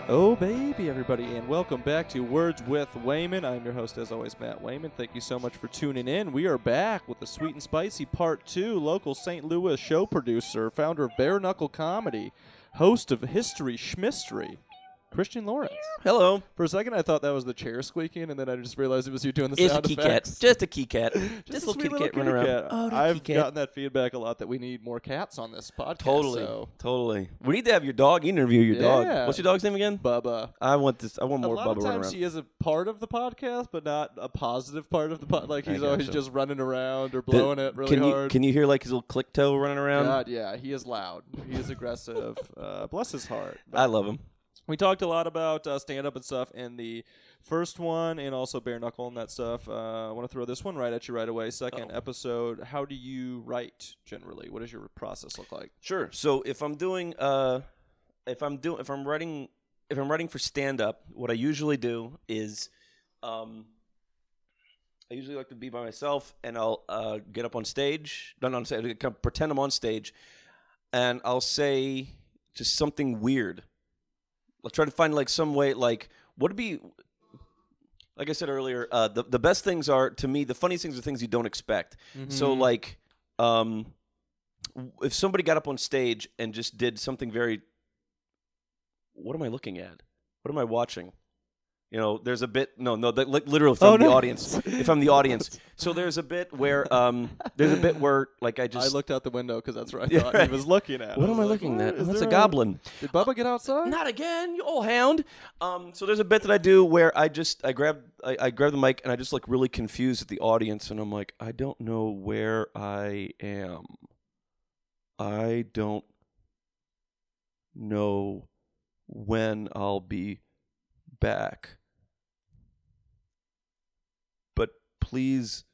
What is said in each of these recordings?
Oh, baby, everybody, and welcome back to Words with Wayman. I'm your host, as always, Matt Wayman. Thank you so much for tuning in. We are back with the Sweet and Spicy Part 2, local St. Louis show producer, founder of Bare Knuckle Comedy, host of History Schmistery, Christian Lawrence. Hello. For a second, I thought that was the chair squeaking, and then I just realized it was you doing the It's a sound key effects. cat. Just a key cat. Just a little sweet kitty cat running kitty around. cat. Oh, little I've kitty cat. gotten that feedback a lot that we need more cats on this podcast. Totally. So. We need to have your dog. Interview your Yeah. dog. What's your dog's name again? Bubba. I want more A lot Bubba of running times around. he is a part of the podcast, but not a positive part of the podcast. Like he's always gotcha. just running around or blowing it really hard. Can you hear like his little click toe running around? God, yeah, he is loud. He is aggressive. Bless his heart. But I love him. we talked a lot about stand-up and stuff in the first one, and also bare knuckle and that stuff. I want to throw this one right at you right away. Second episode. How do you write generally? What does your process look like? Sure. So if I'm doing if I'm writing for stand up, what I usually do is I usually like to be by myself, and I'll get up on stage. Not on stage. I pretend I'm on stage, and I'll say just something weird. I'll try to find like some way, like what would be, like I said earlier, the best things are, to me, the funniest things are things you don't expect. So like, if somebody got up on stage and just did something very, what am I looking at? What am I watching? You know, there's a bit, like literally if I'm the audience, if I'm the audience. So there's a bit where, like I looked out the window because that's where I thought he was looking at. What am I was looking like, at? "What, is That's a there goblin. Did Bubba get outside? Not again, you old hound. So there's a bit that I do where I grab the mic and I just look really confused at the audience, and I'm like, I don't know where I am. I don't know when I'll be back. But please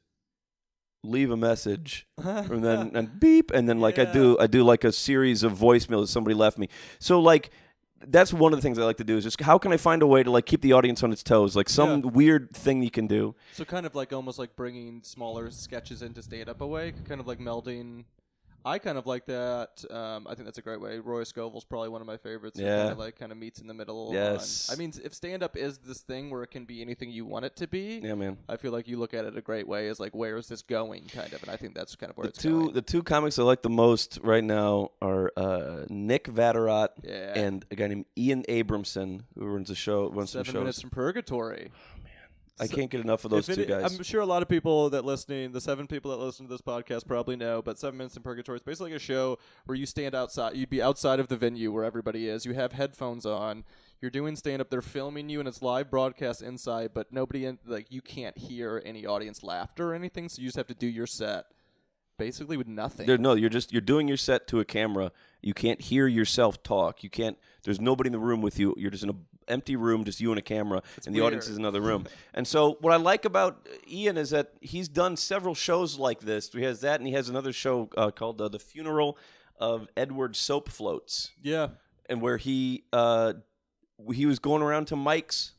leave a message, and then beep, and then like I do like a series of voicemails that somebody left me. So like that's one of the things I like to do is just how can I find a way to like keep the audience on its toes, like some weird thing you can do. So kind of like almost like bringing smaller sketches into stand-up away, kind of like melding. I kind of like that. I think that's a great way. Roy Scovel's probably one of my favorites. Yeah. Kind of meets in the middle. Yes. I mean, if stand-up is this thing where it can be anything you want it to be, Yeah, man. I feel like you look at it a great way as like, where is this going, kind of. And I think that's kind of where The two comics I like the most right now are Nick Vatterott and a guy named Ian Abramson, who runs some 7 shows. Minutes from Purgatory. I can't get enough of those two guys. I'm sure a lot of people that listening, the 7 people that listen to this podcast probably know, but 7 Minutes in Purgatory is basically like a show where you stand outside. You'd be outside of the venue where everybody is. You have headphones on. You're doing stand-up. They're filming you, and it's live broadcast inside, but you can't hear any audience laughter or anything, so you just have to do your set basically with nothing. You're doing your set to a camera. You can't hear yourself talk. There's nobody in the room with you. You're just in an empty room, just you and a camera, and the audience is in another room. And so what I like about Ian is that he's done several shows like this. He has that, and he has another show called The Funeral of Edward Soap Floats. Yeah. And where he was going around to mics,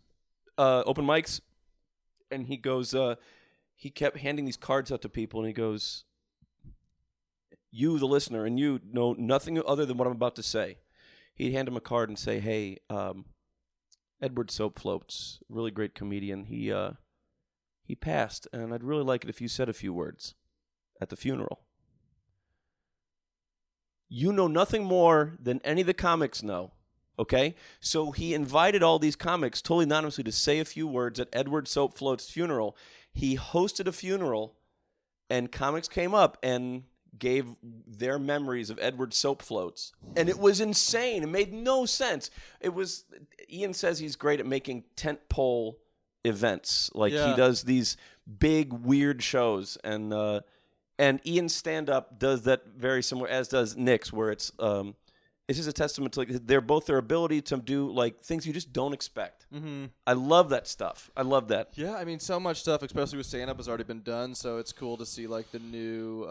open mics, and he goes, he kept handing these cards out to people, and he goes, you, the listener, and you know nothing other than what I'm about to say. He'd hand him a card and say, hey, Edward Soap Floats, really great comedian. He passed, and I'd really like it if you said a few words at the funeral. You know nothing more than any of the comics know, okay? So he invited all these comics totally anonymously to say a few words at Edward Soap Float's funeral. He hosted a funeral, and comics came up and gave their memories of Edward Soap Floats. And it was insane. It made no sense. Ian says he's great at making tentpole events. Like he does these big, weird shows. And Ian's stand-up does that very similar, as does Nick's, where it's just a testament to like their ability to do like things you just don't expect. Mm-hmm. I love that stuff. I love that. Yeah, I mean, so much stuff, especially with stand-up, has already been done. So it's cool to see like the new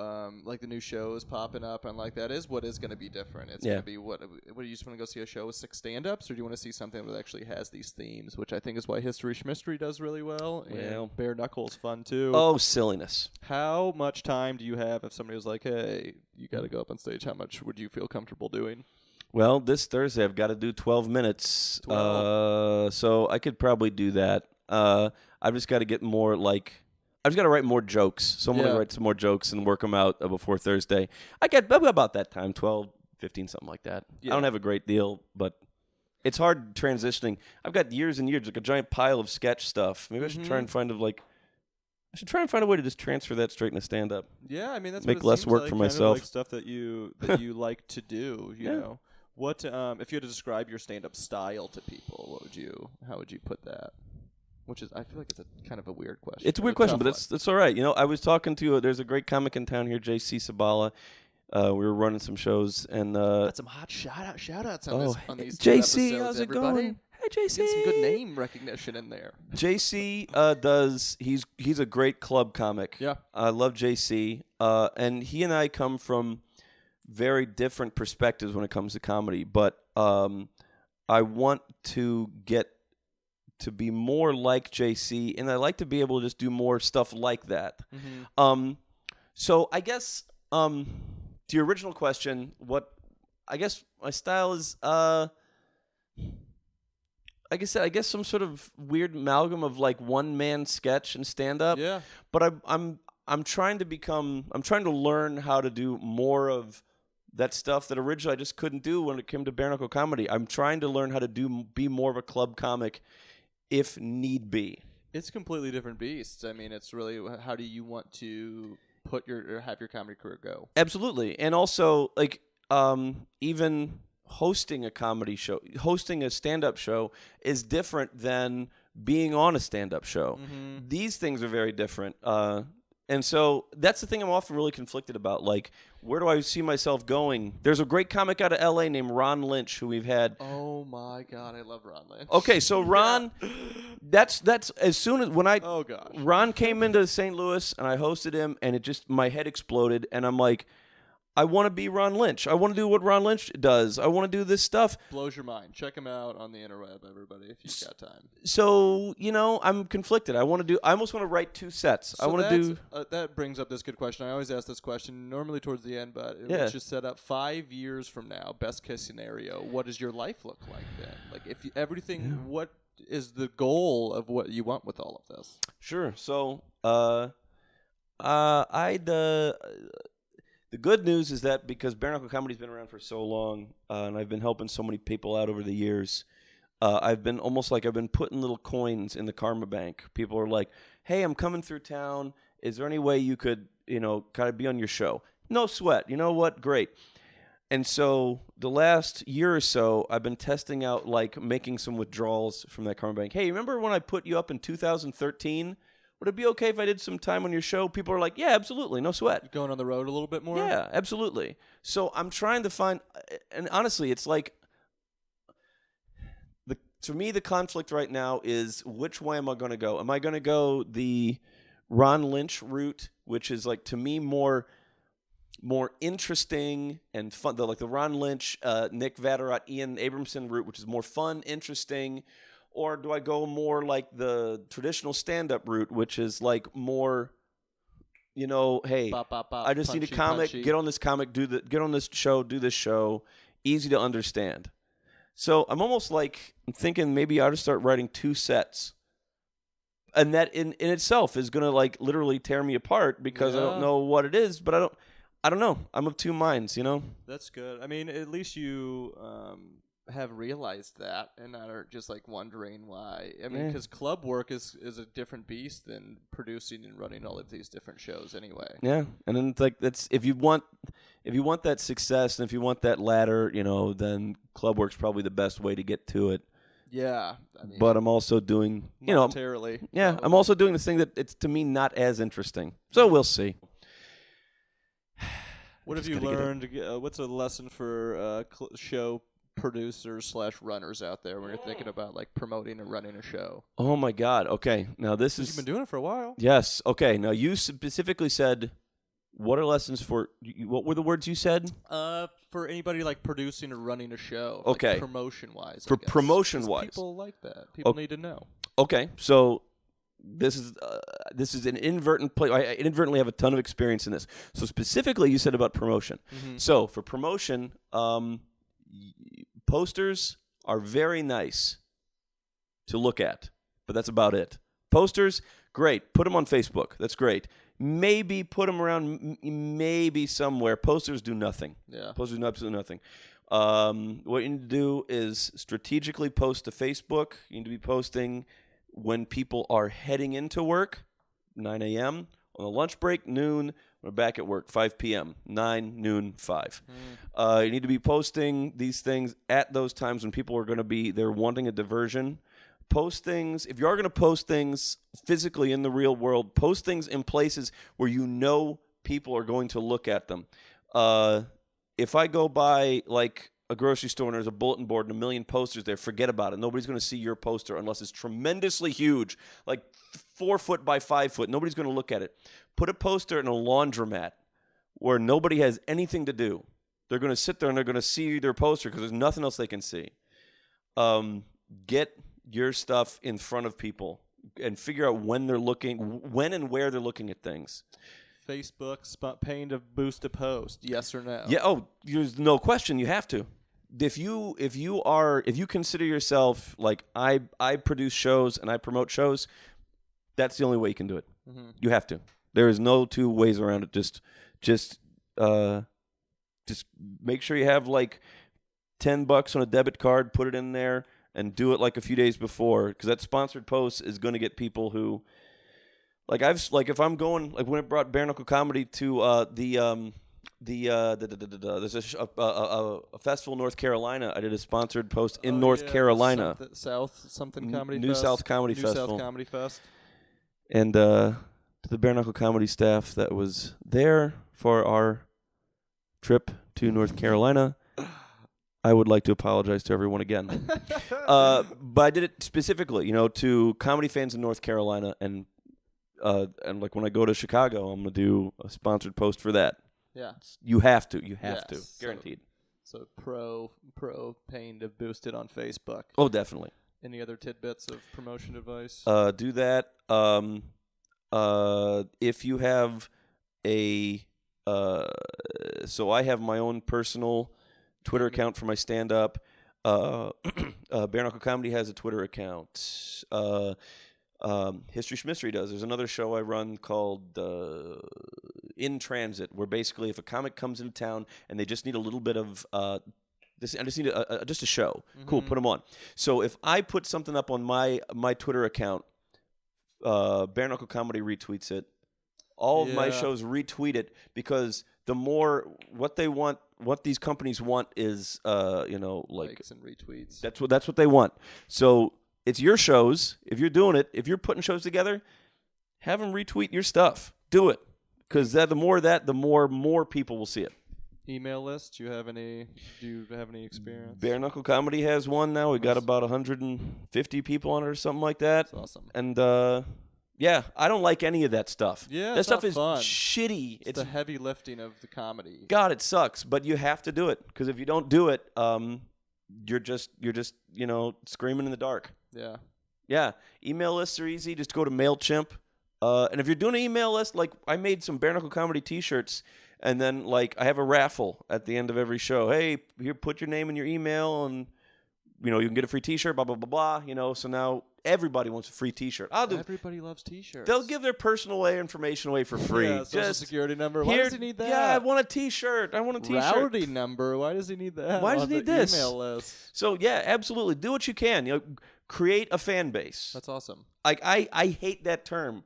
shows popping up, and like that is what is going to be different. It's going to be what do you just want to go see a show with 6 stand-ups, or do you want to see something that actually has these themes, which I think is why History Schmistery does really well. And Bare Knuckle's fun too. Oh, silliness. How much time do you have if somebody was like, "Hey, you got to go up on stage"? How much would you feel comfortable doing? Well, this Thursday I've got to do 12 minutes. 12. So I could probably do that. I've just got to get more I've just got to write more jokes. So I'm going to write some more jokes and work them out before Thursday. I get about that time, 12, 15, something like that. Yeah. I don't have a great deal, but it's hard transitioning. I've got years and years, like a giant pile of sketch stuff. Maybe I should try and find a way to just transfer that straight into stand-up. Yeah, I mean that's Make what it less seems work like, for kind of myself. like stuff that you like to do. You know, what if you had to describe your stand-up style to people? How would you put that? Which is, I feel like it's a kind of a weird question. It's a weird question, but it's all right. You know, I was talking to there's a great comic in town here, JC Sabala. We were running some shows and got some hot shout outs on these JC, episodes, how's it everybody. going? Hey JC, Get some good name recognition in there. JC he's a great club comic. Yeah, I love JC, and he and I come from very different perspectives when it comes to comedy. But I want to get to be more like JC, and I like to be able to just do more stuff like that. So I guess to your original question, what I guess my style is, like I said, I guess some sort of weird amalgam of like one man sketch and stand up. Yeah. But I'm trying to learn how to do more of that stuff that originally I just couldn't do when it came to bare knuckle comedy. I'm trying to learn how to be more of a club comic if need be. It's completely different beasts. I mean, it's really how do you want to have your comedy career go? Absolutely. And also like even hosting a comedy show, hosting a stand-up show is different than being on a stand-up show. These things are very different. And so that's the thing I'm often really conflicted about. Like, where do I see myself going? There's a great comic out of L.A. named Ron Lynch who we've had. Oh, my God. I love Ron Lynch. Okay, so Ron, that's as soon as when oh, gosh. Ron came into St. Louis and I hosted him and it just, my head exploded and I'm like, I want to be Ron Lynch. I want to do what Ron Lynch does. I want to do this stuff. Blows your mind. Check him out on the interweb, everybody, if you've got time. So, you know, I'm conflicted. I almost want to write two sets. So I want to do. That brings up this good question. I always ask this question normally towards the end, but Yeah. let's just set up 5 years from now, best case scenario. What does your life look like then? Like, if everything, what is the goal of what you want with all of this? Sure. So, the good news is that because bare knuckle comedy's been around for so long, and I've been helping so many people out over the years, I've been putting little coins in the karma bank. People are like, "Hey, I'm coming through town. Is there any way you could, kind of be on your show?" No sweat. You know what? Great. And so the last year or so, I've been testing out like making some withdrawals from that karma bank. Hey, remember when I put you up in 2013? Would it be okay if I did some time on your show? People are like, yeah, absolutely, no sweat. Going on the road a little bit more? Yeah, absolutely. So I'm trying to find, and honestly, it's like, to me, the conflict right now is which way am I going to go? Am I going to go the Ron Lynch route, which is like, to me, more interesting and fun, like the Ron Lynch, Nick Vatterott, Ian Abramson route, which is more fun, interesting. Or do I go more like the traditional stand-up route, which is like more, hey, I just need a comic, get on this comic, get on this show, do this show, easy to understand. So I'm almost like thinking maybe I ought to start writing two sets. And that in itself is going to like literally tear me apart because I don't know what it is, but I don't know. I'm of two minds, That's good. I mean, at least you have realized that and not are just like wondering why. I mean, because club work is a different beast than producing and running all of these different shows anyway. Yeah, and then it's like that's if you want that success and if you want that ladder, then club work's probably the best way to get to it. Yeah, I mean, but I'm also doing monetarily. Yeah, I'm also doing this thing that it's to me not as interesting. So we'll see. What have you learned? What's a lesson for show producers / runners out there when you're thinking about like promoting or running a show? Oh my God. Okay. Now this is. You've been doing it for a while. Yes. Okay. Now you specifically said, what are lessons for? What were the words you said? For anybody like producing or running a show. Okay. Like promotion wise. For promotion wise. People like that. People need to know. Okay. So this is an inadvertent play. I inadvertently have a ton of experience in this. So specifically, you said about promotion. So for promotion, posters are very nice to look at, but that's about it. Posters, great. Put them on Facebook. That's great. Maybe put them around maybe somewhere. Posters do nothing. Yeah. Posters do absolutely nothing. What you need to do is strategically post to Facebook. You need to be posting when people are heading into work, 9 a.m., on the lunch break, noon, we're back at work, 5 p.m., 9, noon, 5. You need to be posting these things at those times when people are going to be, they're wanting a diversion. Post things, if you are going to post things physically in the real world, post things in places where you know people are going to look at them. If I go by, like, a grocery store and there's a bulletin board and a million posters there, forget about it. Nobody's going to see your poster unless it's tremendously huge, like 4 foot by 5 foot. Nobody's going to look at it. Put a poster in a laundromat where nobody has anything to do. They're going to sit there and they're going to see their poster because there's nothing else they can see. Get your stuff in front of people and figure out when and where they're looking at things. Facebook paying to boost a post, yes or no? Yeah. Oh, there's no question. You have to. If you consider yourself like I produce shows and I promote shows, that's the only way you can do it. Mm-hmm. You have to. There is no two ways around it. Just make sure you have like $10 on a debit card. Put it in there and do it like a few days before, because that sponsored post is going to get people who. If I'm going, like when it brought Bare Knuckle Comedy to there's a festival in North Carolina. I did a sponsored post in North Carolina. New South Comedy Fest. And to the Bare Knuckle Comedy staff that was there for our trip to North Carolina, I would like to apologize to everyone again. But I did it specifically, to comedy fans in North Carolina, and like when I go to Chicago, I'm going to do a sponsored post for that. Yeah. You have to. Guaranteed. So pro paying to boost it on Facebook. Oh, definitely. Any other tidbits of promotion advice? Do that. If you have so I have my own personal Twitter account for my stand-up. Bare Knuckle Comedy has a Twitter account. History Schmistery does. There's another show I run called In Transit, where basically if a comic comes into town and they just need a little bit of I just need just a show. Mm-hmm. Cool, put them on. So if I put something up on my Twitter account, Bare Knuckle Comedy retweets it. All of my shows retweet it, because the more what these companies want is likes and retweets. That's what they want. So it's your shows. If you're doing it, if you're putting shows together, have them retweet your stuff. Do it, because the more people will see it. Email list. Do you have any experience? Bare Knuckle Comedy has one now. We got about 150 people on it or something like that. That's awesome. And I don't like any of that stuff. Yeah, that stuff is fun. Shitty. It's the heavy lifting of the comedy. God, it sucks. But you have to do it, because if you don't do it, you're just screaming in the dark. Yeah. Yeah. Email lists are easy. Just go to MailChimp. And if you're doing an email list, like I made some Bare Knuckle Comedy t-shirts, and then like I have a raffle at the end of every show. Hey, here, put your name and your email, and you can get a free t-shirt, blah, blah, blah, blah. So now everybody wants a free t-shirt. Everybody loves t-shirts. They'll give their personal information away for free. Yeah, social security number. Why does he need that? Yeah, I want a t-shirt. I want a t-shirt. Routing number. Why does he need that? Why does he need this? Email list. So yeah, absolutely. Do what you can. Create a fan base. That's awesome. Like I hate that term,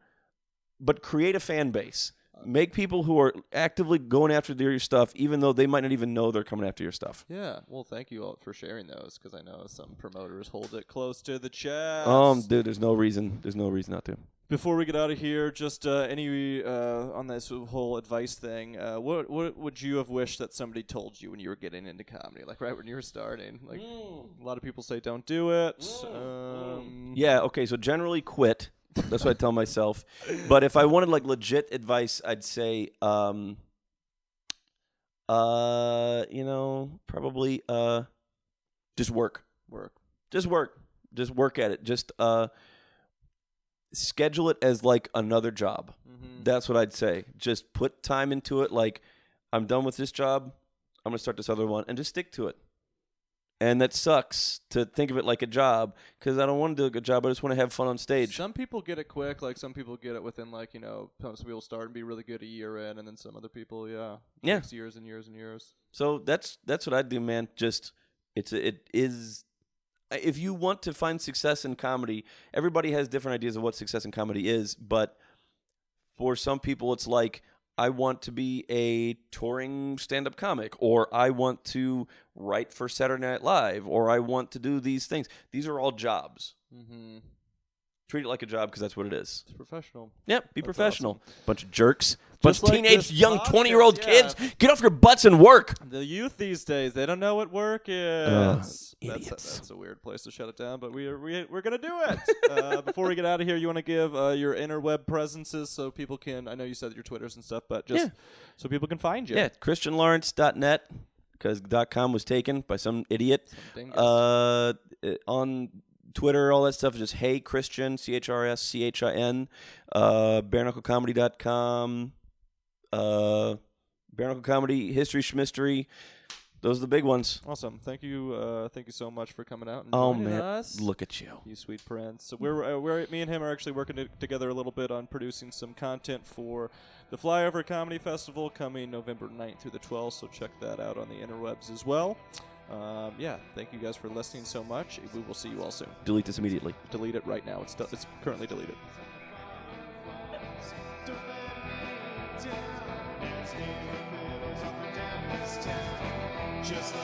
but create a fan base. Make people who are actively going after your stuff, even though they might not even know they're coming after your stuff. Yeah. Well, thank you all for sharing those, because I know some promoters hold it close to the chest. Dude, there's no reason not to. Before we get out of here, just any on this whole advice thing, what would you have wished that somebody told you when you were getting into comedy, like right when you were starting? Like a lot of people say, don't do it. Yeah. Okay. So generally, quit. That's what I tell myself. But if I wanted like legit advice, I'd say, probably just work. Just work. Just work at it. Just schedule it as like another job. Mm-hmm. That's what I'd say. Just put time into it. Like, I'm done with this job. I'm going to start this other one, and just stick to it. And that sucks to think of it like a job, because I don't want to do a good job. I just want to have fun on stage. Some people get it quick. Like some people get it within some people start and be really good a year in, and then some other people, it takes years and years and years. So that's what I do, man. Just it is. If you want to find success in comedy, everybody has different ideas of what success in comedy is, but for some people, it's like, I want to be a touring stand-up comic, or I want to write for Saturday Night Live, or I want to do these things. These are all jobs. Mm-hmm. Treat it like a job, because that's what it is. It's professional. Yep, be That's professional. awesome. Bunch of jerks. Bunch of like teenage, this young, podcast, 20-year-old yeah. kids. Get off your butts and work. The youth these days, they don't know what work is. Idiots. That's a weird place to shut it down, but we're gonna do it. Before we get out of here, you want to give your interweb presences so people can. I know you said your Twitters and stuff, but just so people can find you. Yeah, ChristianLawrence.net, because .com was taken by some idiot. Some dingus. On Twitter, all that stuff is just Hey Christian, ChristiChin, BareKnuckleComedy.com, Bare Knuckle Comedy, History Schmistery. Those are the big ones. Awesome. Thank you so much for coming out and Oh joining man, us. look at you. You sweet prince. So me and him are actually working together a little bit on producing some content for the Flyover Comedy Festival coming November 9th through the 12th, so check that out on the interwebs as well. Thank you guys for listening so much. We will see you all soon. Delete this immediately. Delete it right now. It's currently deleted. Just